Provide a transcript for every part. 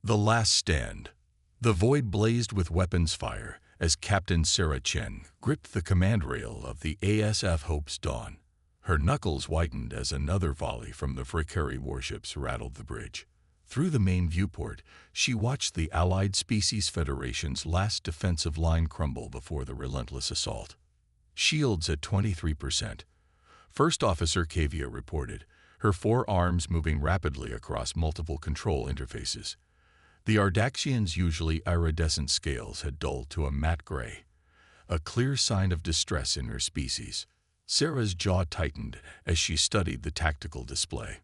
The Last Stand. The void blazed with weapons fire as Captain Sarah Chen gripped the command rail of the ASF Hope's Dawn. Her knuckles whitened as another volley from the Fricari warships rattled the bridge. Through the main viewport, she watched the Allied Species Federation's last defensive line crumble before the relentless assault. Shields at 23%. First Officer Kavia reported, her forearms moving rapidly across multiple control interfaces. The Ardaxians' usually iridescent scales had dulled to a matte gray, a clear sign of distress in her species. Sarah's jaw tightened as she studied the tactical display.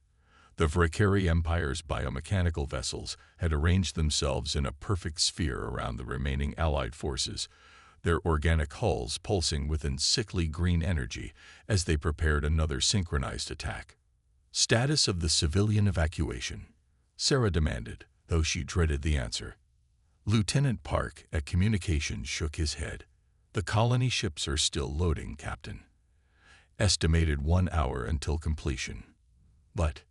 The Fricari Empire's biomechanical vessels had arranged themselves in a perfect sphere around the remaining Allied forces, their organic hulls pulsing within sickly green energy as they prepared another synchronized attack. Status of the civilian evacuation, Sarah demanded, though she dreaded the answer. Lieutenant Park at communications shook his head. The colony ships are still loading, Captain. Estimated 1 hour until completion. But,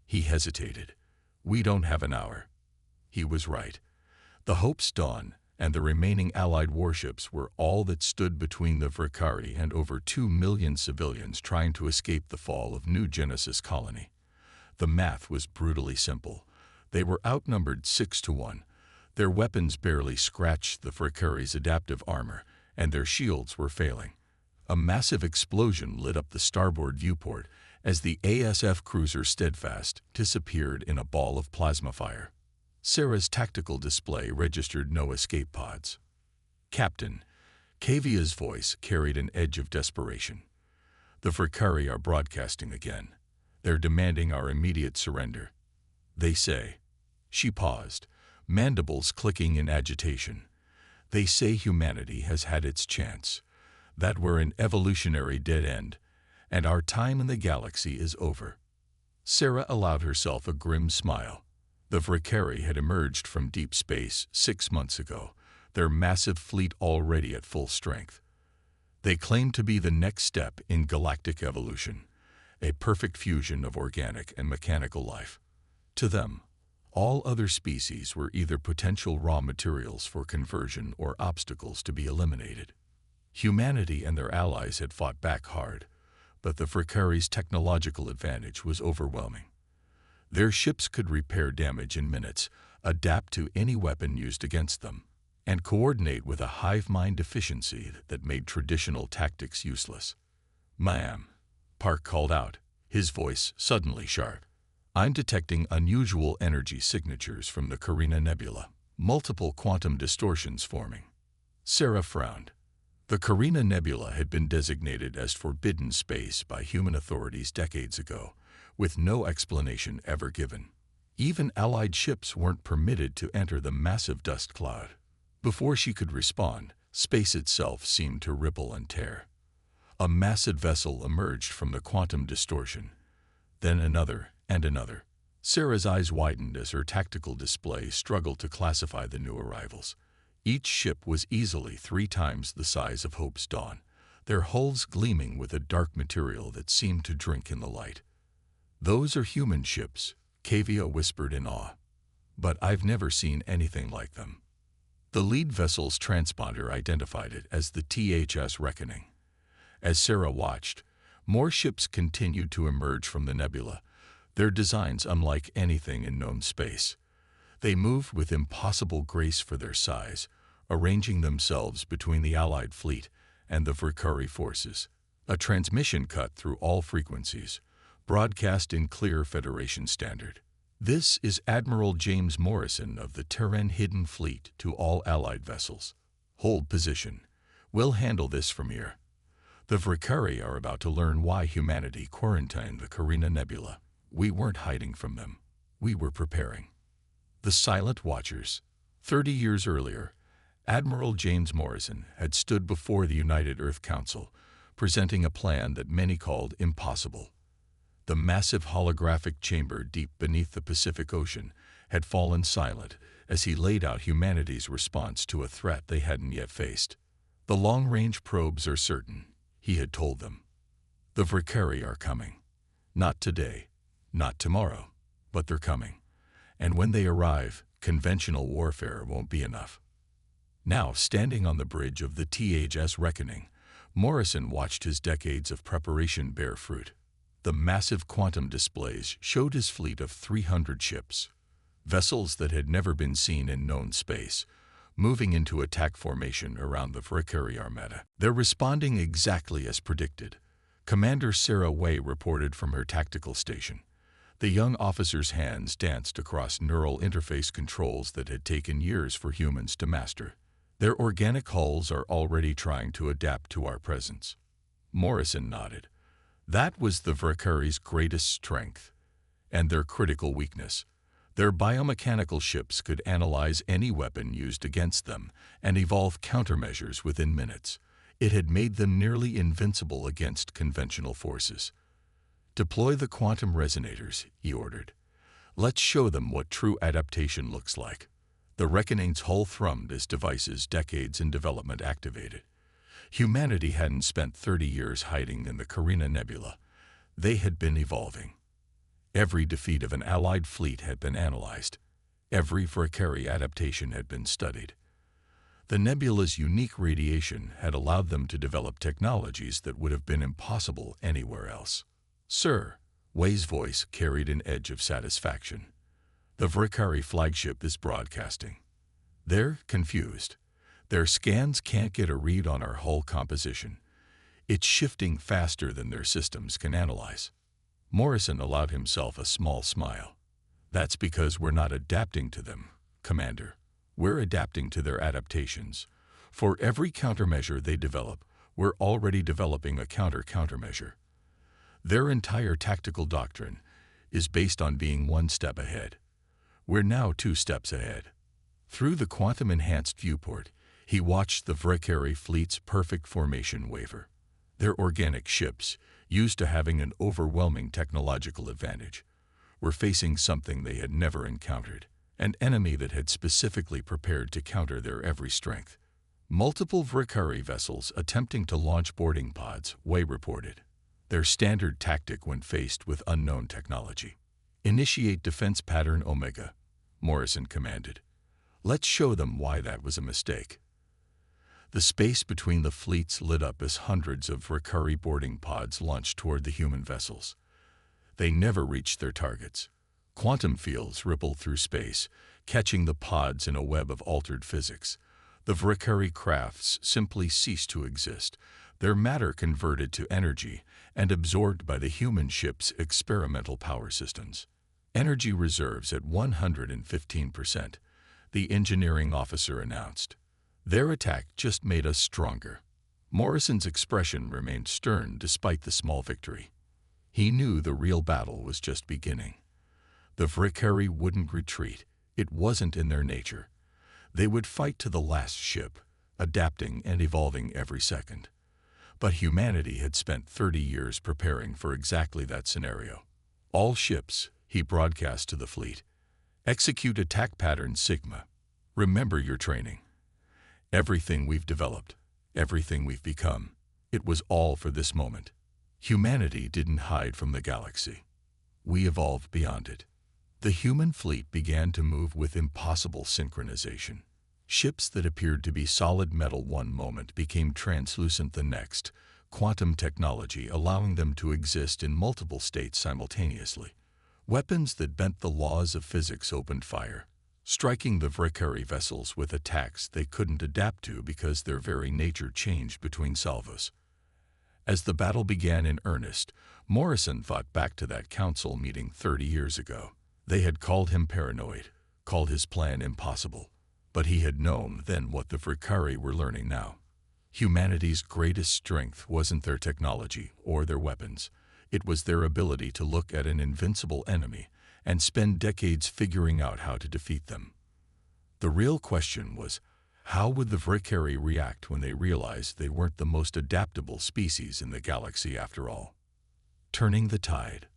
he hesitated. We don't have an hour. He was right. The Hope's Dawn and the remaining Allied warships were all that stood between the Fricari and over 2 million civilians trying to escape the fall of New Genesis Colony. The math was brutally simple. They were outnumbered 6-1. Their weapons barely scratched the Fricari's adaptive armor, and their shields were failing. A massive explosion lit up the starboard viewport as the ASF cruiser Steadfast disappeared in a ball of plasma fire. Sarah's tactical display registered no escape pods. Captain, Kavia's voice carried an edge of desperation. The Fricari are broadcasting again. They're demanding our immediate surrender. They say. She paused, mandibles clicking in agitation. They say humanity has had its chance, that we're an evolutionary dead end, and our time in the galaxy is over. Sarah allowed herself a grim smile. The Fricari had emerged from deep space 6 months ago, their massive fleet already at full strength. They claimed to be the next step in galactic evolution, a perfect fusion of organic and mechanical life. To them, all other species were either potential raw materials for conversion or obstacles to be eliminated. Humanity and their allies had fought back hard, but the Fricari's technological advantage was overwhelming. Their ships could repair damage in minutes, adapt to any weapon used against them, and coordinate with a hive mind efficiency that made traditional tactics useless. "Ma'am," Park called out, his voice suddenly sharp. "I'm detecting unusual energy signatures from the Carina Nebula, multiple quantum distortions forming." Sarah frowned. The Carina Nebula had been designated as forbidden space by human authorities decades ago, with no explanation ever given. Even Allied ships weren't permitted to enter the massive dust cloud. Before she could respond, space itself seemed to ripple and tear. A massive vessel emerged from the quantum distortion, then another and another. Sarah's eyes widened as her tactical display struggled to classify the new arrivals. Each ship was easily 3 times the size of Hope's Dawn, their hulls gleaming with a dark material that seemed to drink in the light. "Those are human ships," Kavia whispered in awe. "But I've never seen anything like them." The lead vessel's transponder identified it as the THS Reckoning. As Sarah watched, more ships continued to emerge from the nebula, their designs unlike anything in known space. They moved with impossible grace for their size, arranging themselves between the Allied fleet and the Fricari forces. A transmission cut through all frequencies, broadcast in clear Federation standard. "This is Admiral James Morrison of the Terran Hidden Fleet to all Allied vessels. Hold position. We'll handle this from here. The Fricari are about to learn why humanity quarantined the Carina Nebula. We weren't hiding from them. We were preparing." The Silent Watchers. 30 years earlier, Admiral James Morrison had stood before the United Earth Council, presenting a plan that many called impossible. The massive holographic chamber deep beneath the Pacific Ocean had fallen silent as he laid out humanity's response to a threat they hadn't yet faced. "The long-range probes are certain," he had told them. "The Fricari are coming. Not today, not tomorrow, but they're coming. And when they arrive, conventional warfare won't be enough. Now, standing on the bridge of the THS Reckoning, Morrison watched his decades of preparation bear fruit. The massive quantum displays showed his fleet of 300 ships, vessels that had never been seen in known space, moving into attack formation around the Valkyrie Armada. They're responding exactly as predicted, Commander Sarah Way reported from her tactical station. The young officer's hands danced across neural interface controls that had taken years for humans to master. Their organic hulls are already trying to adapt to our presence. Morrison nodded. That was the Valkyrie's greatest strength, and their critical weakness. Their biomechanical ships could analyze any weapon used against them and evolve countermeasures within minutes. It had made them nearly invincible against conventional forces. Deploy the quantum resonators, he ordered. Let's show them what true adaptation looks like. The Reckoning's hull thrummed as devices decades in development activated. Humanity hadn't spent 30 years hiding in the Carina Nebula. They had been evolving. Every defeat of an allied fleet had been analyzed. Every Valkyrie adaptation had been studied. The nebula's unique radiation had allowed them to develop technologies that would have been impossible anywhere else. Sir, Way's voice carried an edge of satisfaction. The Valkyrie flagship is broadcasting. They're confused. Their scans can't get a read on our hull composition. It's shifting faster than their systems can analyze. Morrison allowed himself a small smile. That's because we're not adapting to them, Commander. We're adapting to their adaptations. For every countermeasure they develop, we're already developing a countermeasure. Their entire tactical doctrine is based on being one step ahead. We're now 2 steps ahead. Through the quantum-enhanced viewport, he watched the Valkyrie fleet's perfect formation waver. Their organic ships, used to having an overwhelming technological advantage, were facing something they had never encountered, an enemy that had specifically prepared to counter their every strength. Multiple Valkyrie vessels attempting to launch boarding pods, Way reported. Their standard tactic when faced with unknown technology. Initiate defense pattern Omega, Morrison commanded. Let's show them why that was a mistake. The space between the fleets lit up as hundreds of Valkyrie boarding pods launched toward the human vessels. They never reached their targets. Quantum fields rippled through space, catching the pods in a web of altered physics. The Valkyrie crafts simply ceased to exist, their matter converted to energy and absorbed by the human ship's experimental power systems. Energy reserves at 115%, the engineering officer announced. Their attack just made us stronger. Morrison's expression remained stern despite the small victory. He knew the real battle was just beginning. The Valkyrie wouldn't retreat. It wasn't in their nature. They would fight to the last ship, adapting and evolving every second. But humanity had spent 30 years preparing for exactly that scenario. All ships, he broadcast to the fleet, execute attack pattern Sigma. Remember your training. Everything we've developed, everything we've become, it was all for this moment. Humanity didn't hide from the galaxy. We evolved beyond it. The human fleet began to move with impossible synchronization. Ships that appeared to be solid metal one moment became translucent the next, quantum technology allowing them to exist in multiple states simultaneously. Weapons that bent the laws of physics opened fire, striking the Valkyrie vessels with attacks they couldn't adapt to because their very nature changed between salvos. As the battle began in earnest, Morrison thought back to that council meeting 30 years ago. They had called him paranoid, called his plan impossible. But he had known then what the Valkyrie were learning now. Humanity's greatest strength wasn't their technology or their weapons. It was their ability to look at an invincible enemy and spend decades figuring out how to defeat them. The real question was, how would the Valkyrie react when they realized they weren't the most adaptable species in the galaxy after all? Turning the tide.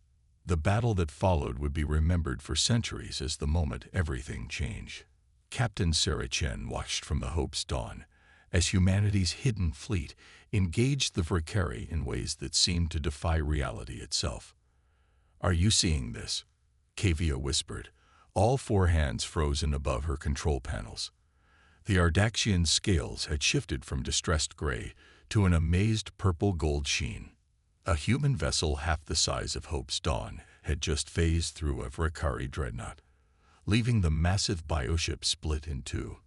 The battle that followed would be remembered for centuries as the moment everything changed. Captain Sarah Chen watched from the Hope's dawn as humanity's hidden fleet engaged the Valkyrie in ways that seemed to defy reality itself. "Are you seeing this?" Kavia whispered, all four hands frozen above her control panels. The Ardaxian scales had shifted from distressed gray to an amazed purple-gold sheen. A human vessel half the size of Hope's Dawn had just phased through a Vrikari dreadnought, leaving the massive bioship split in two.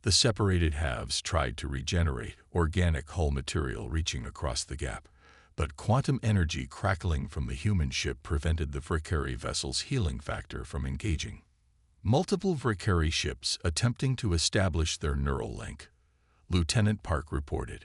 The separated halves tried to regenerate organic hull material reaching across the gap, but quantum energy crackling from the human ship prevented the Vrikari vessel's healing factor from engaging. Multiple Vrikari ships attempting to establish their neural link, Lieutenant Park reported.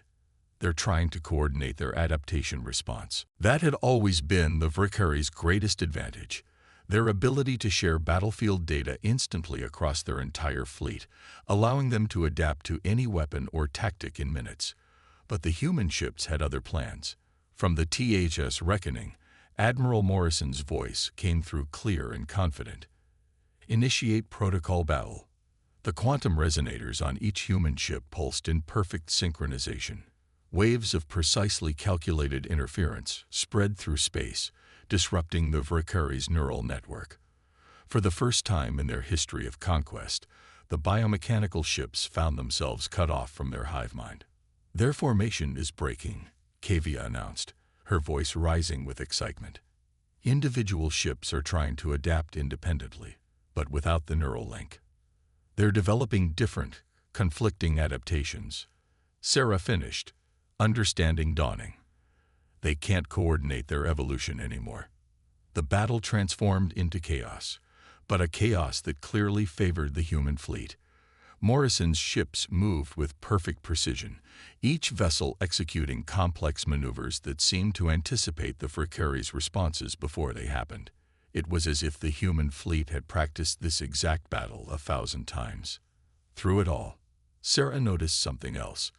They're trying to coordinate their adaptation response. That had always been the Vrikari's greatest advantage, their ability to share battlefield data instantly across their entire fleet, allowing them to adapt to any weapon or tactic in minutes. But the human ships had other plans. From the THS Reckoning, Admiral Morrison's voice came through clear and confident. Initiate protocol battle. The quantum resonators on each human ship pulsed in perfect synchronization. Waves of precisely calculated interference spread through space, disrupting the Vrikari's neural network. For the first time in their history of conquest, the biomechanical ships found themselves cut off from their hive mind. Their formation is breaking, Kavia announced, her voice rising with excitement. Individual ships are trying to adapt independently, but without the neural link. They're developing different, conflicting adaptations. Sarah finished, understanding dawning. They can't coordinate their evolution anymore. The battle transformed into chaos, but a chaos that clearly favored the human fleet. Morrison's ships moved with perfect precision, each vessel executing complex maneuvers that seemed to anticipate the Vrikari's responses before they happened. It was as if the human fleet had practiced this exact battle 1,000 times. Through it all, Sarah noticed something else.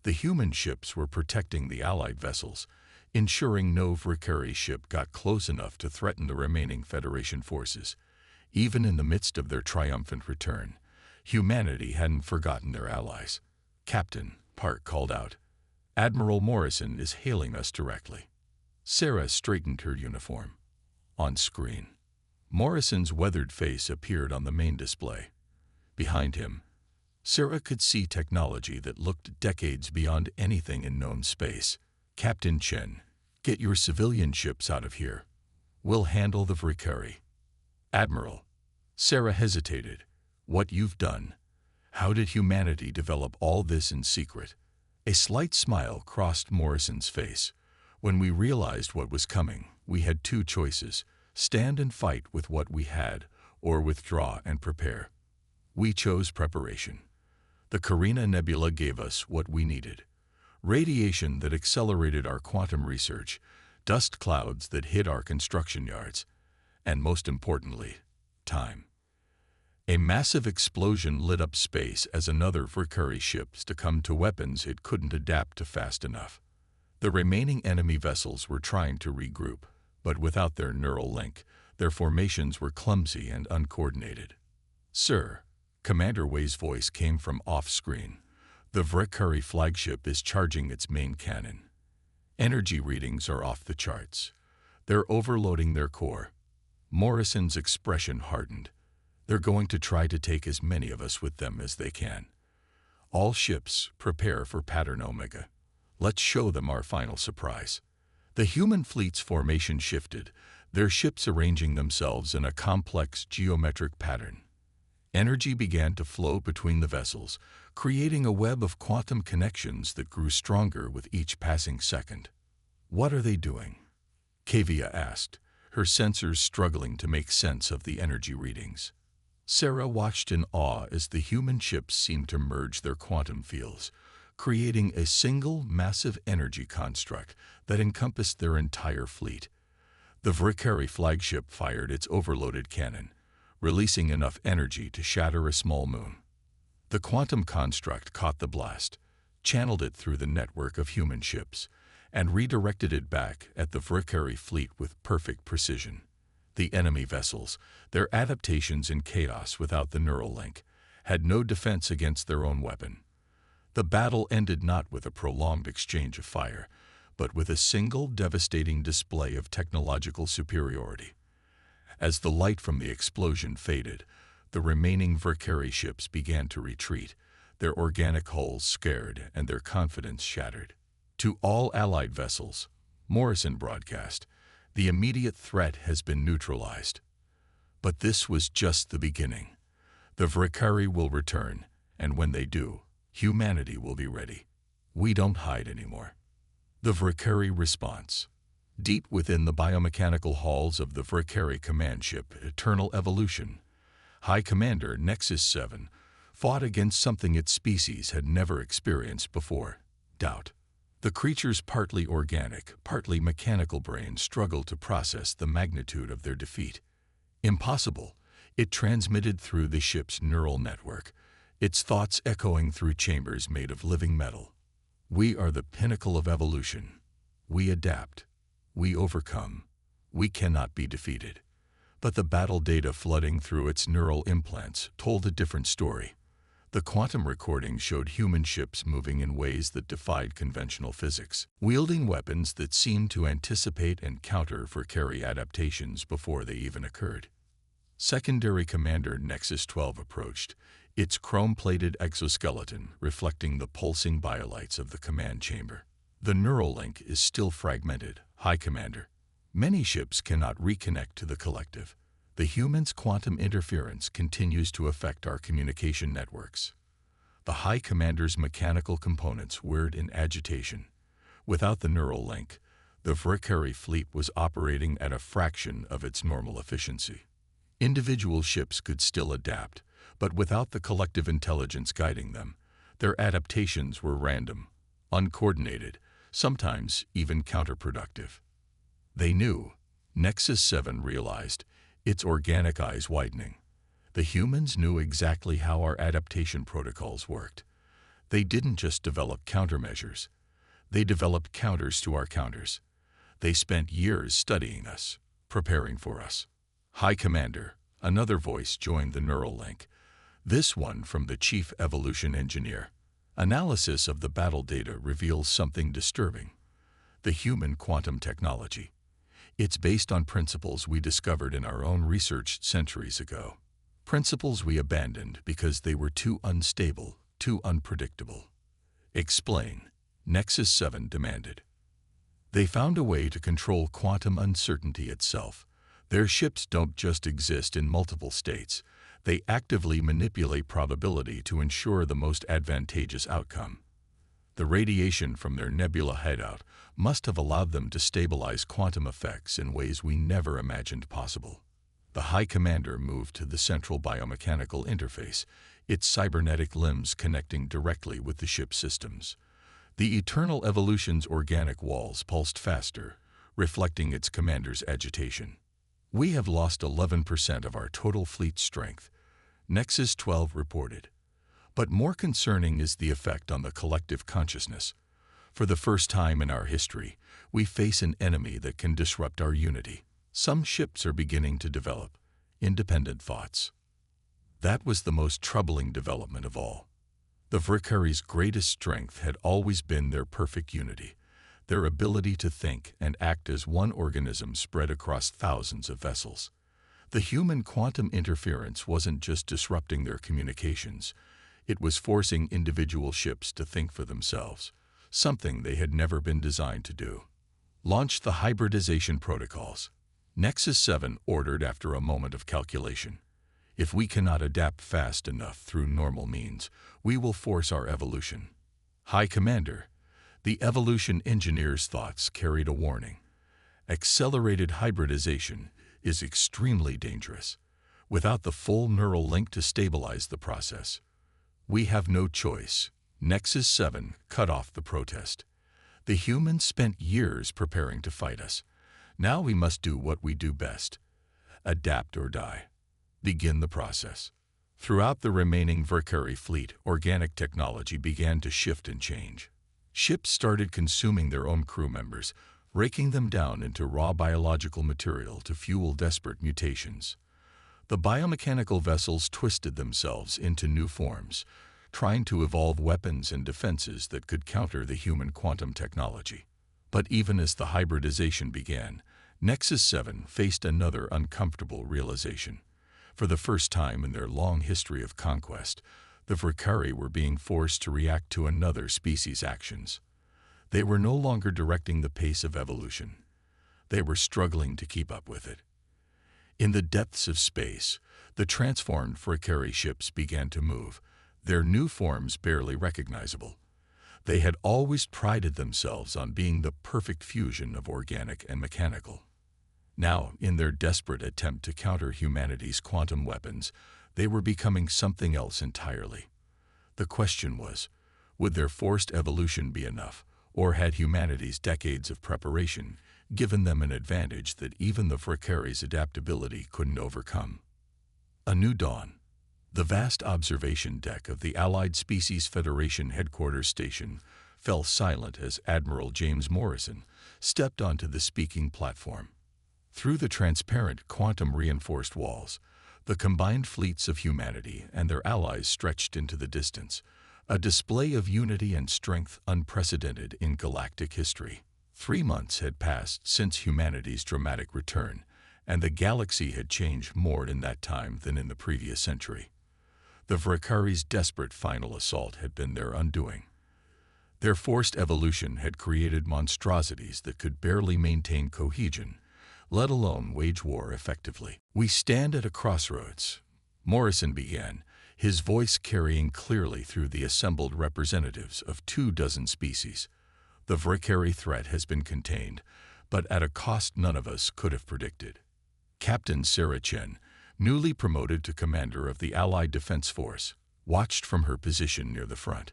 The human ships were protecting the Allied vessels, ensuring no Vrikari ship got close enough to threaten the remaining Federation forces. Even in the midst of their triumphant return, humanity hadn't forgotten their allies. Captain, Park called out. Admiral Morrison is hailing us directly. Sarah straightened her uniform. On screen, Morrison's weathered face appeared on the main display. Behind him, Sarah could see technology that looked decades beyond anything in known space. Captain Chen, get your civilian ships out of here. We'll handle the Vrikari. Admiral. Sarah hesitated. What you've done? How did humanity develop all this in secret? A slight smile crossed Morrison's face. When we realized what was coming, we had two choices: stand and fight with what we had, or withdraw and prepare. We chose preparation. The Carina Nebula gave us what we needed: radiation that accelerated our quantum research, dust clouds that hid our construction yards, and most importantly, time. A massive explosion lit up space as another Vrikari ship succumbed to weapons it couldn't adapt to fast enough. The remaining enemy vessels were trying to regroup, but without their neural link, their formations were clumsy and uncoordinated. Sir, Commander Wei's voice came from off-screen. The Vrikari flagship is charging its main cannon. Energy readings are off the charts. They're overloading their core. Morrison's expression hardened. They're going to try to take as many of us with them as they can. All ships, prepare for Pattern Omega. Let's show them our final surprise. The human fleet's formation shifted, their ships arranging themselves in a complex geometric pattern. Energy began to flow between the vessels, creating a web of quantum connections that grew stronger with each passing second. What are they doing? Kavia asked, her sensors struggling to make sense of the energy readings. Sarah watched in awe as the human ships seemed to merge their quantum fields, creating a single massive energy construct that encompassed their entire fleet. The Vrikari flagship fired its overloaded cannon, releasing enough energy to shatter a small moon. The quantum construct caught the blast, channeled it through the network of human ships, and redirected it back at the Vrikari fleet with perfect precision. The enemy vessels, their adaptations in chaos without the neural link, had no defense against their own weapon. The battle ended not with a prolonged exchange of fire, but with a single devastating display of technological superiority. As the light from the explosion faded, the remaining Valkyrie ships began to retreat, their organic hulls scared and their confidence shattered. To all Allied vessels, Morrison broadcast, the immediate threat has been neutralized. But this was just the beginning. The Valkyrie will return, and when they do, humanity will be ready. We don't hide anymore. The Valkyrie response. Deep within the biomechanical halls of the Valkyrie command ship Eternal Evolution, High Commander Nexus 7 fought against something its species had never experienced before: doubt. The creature's partly organic, partly mechanical brain struggled to process the magnitude of their defeat. Impossible, it transmitted through the ship's neural network, its thoughts echoing through chambers made of living metal. We are the pinnacle of evolution. We adapt. We overcome. We cannot be defeated. But the battle data flooding through its neural implants told a different story. The quantum recording showed human ships moving in ways that defied conventional physics, wielding weapons that seemed to anticipate and counter Valkyrie adaptations before they even occurred. Secondary Commander Nexus 12 approached, its chrome-plated exoskeleton reflecting the pulsing biolights of the command chamber. The neural link is still fragmented, High Commander. Many ships cannot reconnect to the collective. The human's quantum interference continues to affect our communication networks. The High Commander's mechanical components whirred in agitation. Without the neural link, the Valkyrie fleet was operating at a fraction of its normal efficiency. Individual ships could still adapt, but without the collective intelligence guiding them, their adaptations were random, uncoordinated, sometimes even counterproductive. They knew, Nexus 7 realized, its organic eyes widening. The humans knew exactly how our adaptation protocols worked. They didn't just develop countermeasures. They developed counters to our counters. They spent years studying us, preparing for us. High Commander, another voice joined the neural link, this one from the Chief Evolution Engineer. Analysis of the battle data reveals something disturbing. The human quantum technology. It's based on principles we discovered in our own research centuries ago. Principles we abandoned because they were too unstable, too unpredictable. Explain, Nexus 7 demanded. They found a way to control quantum uncertainty itself. Their ships don't just exist in multiple states. They actively manipulate probability to ensure the most advantageous outcome. The radiation from their nebula hideout must have allowed them to stabilize quantum effects in ways we never imagined possible. The High Commander moved to the central biomechanical interface, its cybernetic limbs connecting directly with the ship's systems. The Eternal Evolution's organic walls pulsed faster, reflecting its commander's agitation. We have lost 11% of our total fleet strength, Nexus 12 reported. But more concerning is the effect on the collective consciousness. For the first time in our history, we face an enemy that can disrupt our unity. Some ships are beginning to develop independent thoughts. That was the most troubling development of all. The Valkyrie's greatest strength had always been their perfect unity, their ability to think and act as one organism spread across thousands of vessels. The human quantum interference wasn't just disrupting their communications, it was forcing individual ships to think for themselves, something they had never been designed to do. Launch the hybridization protocols. Nexus 7 ordered after a moment of calculation. If we cannot adapt fast enough through normal means, we will force our evolution. High Commander, the evolution engineer's thoughts carried a warning. Accelerated hybridization is extremely dangerous. Without the full neural link to stabilize the process, we have no choice. Nexus 7 cut off the protest. The humans spent years preparing to fight us. Now we must do what we do best. Adapt or die. Begin the process. Throughout the remaining Valkyrie fleet, organic technology began to shift and change. Ships started consuming their own crew members, breaking them down into raw biological material to fuel desperate mutations. The biomechanical vessels twisted themselves into new forms, trying to evolve weapons and defenses that could counter the human quantum technology. But even as the hybridization began, Nexus 7 faced another uncomfortable realization. For the first time in their long history of conquest, the Valkyrie were being forced to react to another species' actions. They were no longer directing the pace of evolution. They were struggling to keep up with it. In the depths of space, the transformed Valkyrie ships began to move, their new forms barely recognizable. They had always prided themselves on being the perfect fusion of organic and mechanical. Now, in their desperate attempt to counter humanity's quantum weapons, they were becoming something else entirely. The question was, would their forced evolution be enough, or had humanity's decades of preparation given them an advantage that even the Valkyrie's adaptability couldn't overcome? A new dawn. The vast observation deck of the Allied Species Federation headquarters station fell silent as Admiral James Morrison stepped onto the speaking platform. Through the transparent, quantum-reinforced walls, the combined fleets of humanity and their allies stretched into the distance, a display of unity and strength unprecedented in galactic history. 3 months had passed since humanity's dramatic return, and the galaxy had changed more in that time than in the previous century. The Valkyrie's desperate final assault had been their undoing. Their forced evolution had created monstrosities that could barely maintain cohesion, let alone wage war effectively. "We stand at a crossroads," Morrison began, his voice carrying clearly through the assembled representatives of 24 species. "The Valkyrie threat has been contained, but at a cost none of us could have predicted." Captain Sarah Chen, newly promoted to commander of the Allied Defense Force, watched from her position near the front.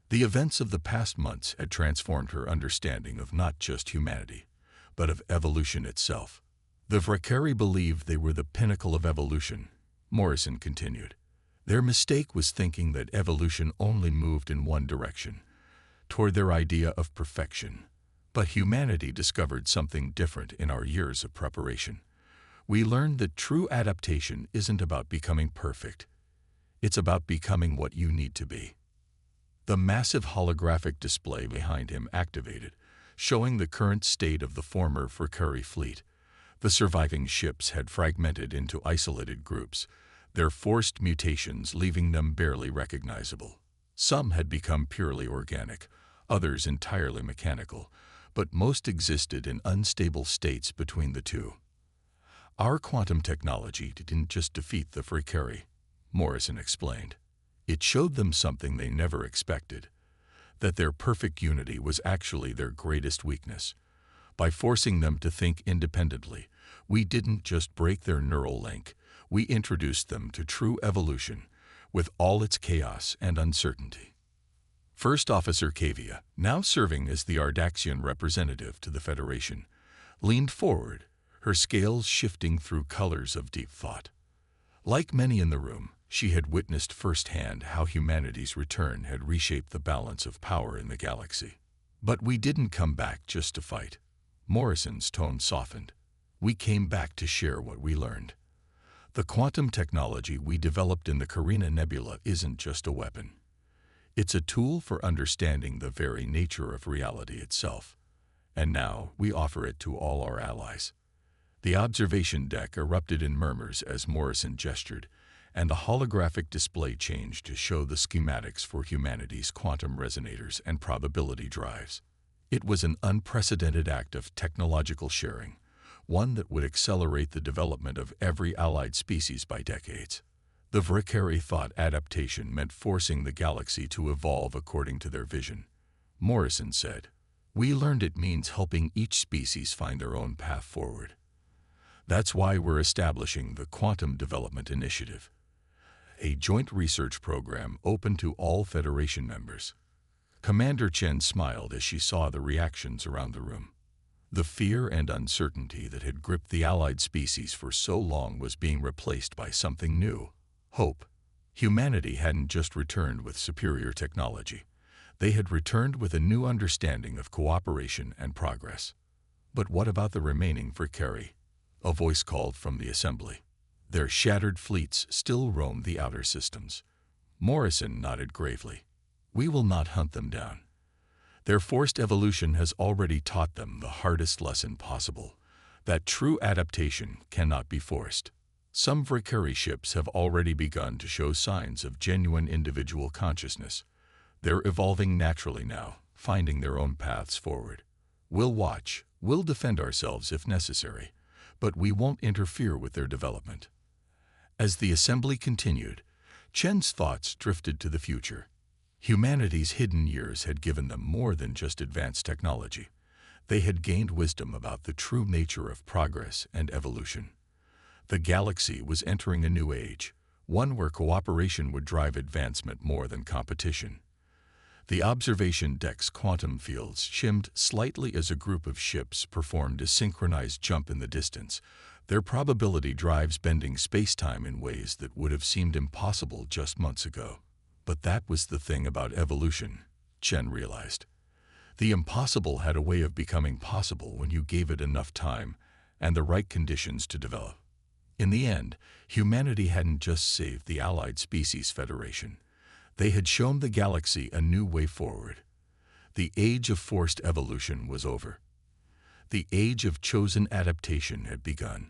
The events of the past months had transformed her understanding of not just humanity, but of evolution itself. "The Valkyrie believed they were the pinnacle of evolution," Morrison continued. "Their mistake was thinking that evolution only moved in one direction, toward their idea of perfection. But humanity discovered something different in our years of preparation. We learned that true adaptation isn't about becoming perfect. It's about becoming what you need to be." The massive holographic display behind him activated, showing the current state of the former Valkyrie fleet. The surviving ships had fragmented into isolated groups, their forced mutations leaving them barely recognizable. Some had become purely organic, others entirely mechanical, but most existed in unstable states between the two. "Our quantum technology didn't just defeat the Valkyrie," Morrison explained. "It showed them something they never expected, that their perfect unity was actually their greatest weakness. By forcing them to think independently, we didn't just break their neural link, we introduced them to true evolution, with all its chaos and uncertainty." First Officer Kavia, now serving as the Ardaxian representative to the Federation, leaned forward, her scales shifting through colors of deep thought. Like many in the room, she had witnessed firsthand how humanity's return had reshaped the balance of power in the galaxy. "But we didn't come back just to fight." Morrison's tone softened. "We came back to share what we learned. The quantum technology we developed in the Carina Nebula isn't just a weapon. It's a tool for understanding the very nature of reality itself. And now we offer it to all our allies." The observation deck erupted in murmurs as Morrison gestured, and the holographic display changed to show the schematics for humanity's quantum resonators and probability drives. It was an unprecedented act of technological sharing, one that would accelerate the development of every allied species by decades. The Valkyrie thought adaptation meant forcing the galaxy to evolve according to their vision. Morrison said, "We learned it means helping each species find their own path forward. That's why we're establishing the Quantum Development Initiative, a joint research program open to all Federation members." Commander Chen smiled as she saw the reactions around the room. The fear and uncertainty that had gripped the allied species for so long was being replaced by something new: hope. Humanity hadn't just returned with superior technology. They had returned with a new understanding of cooperation and progress. "But what about the remaining Valkyrie?" a voice called from the assembly. "Their shattered fleets still roam the outer systems." Morrison nodded gravely. "We will not hunt them down. Their forced evolution has already taught them the hardest lesson possible, that true adaptation cannot be forced. Some Valkyrie ships have already begun to show signs of genuine individual consciousness. They're evolving naturally now, finding their own paths forward. We'll watch, we'll defend ourselves if necessary, but we won't interfere with their development. As the assembly continued, Chen's thoughts drifted to the future. Humanity's hidden years had given them more than just advanced technology. They had gained wisdom about the true nature of progress and evolution. The galaxy was entering a new age, one where cooperation would drive advancement more than competition. The observation deck's quantum fields shimmed slightly as a group of ships performed a synchronized jump in the distance, their probability drives bending space-time in ways that would have seemed impossible just months ago. But that was the thing about evolution, Chen realized. The impossible had a way of becoming possible when you gave it enough time and the right conditions to develop. In the end, humanity hadn't just saved the Allied Species Federation. They had shown the galaxy a new way forward. The age of forced evolution was over. The age of chosen adaptation had begun.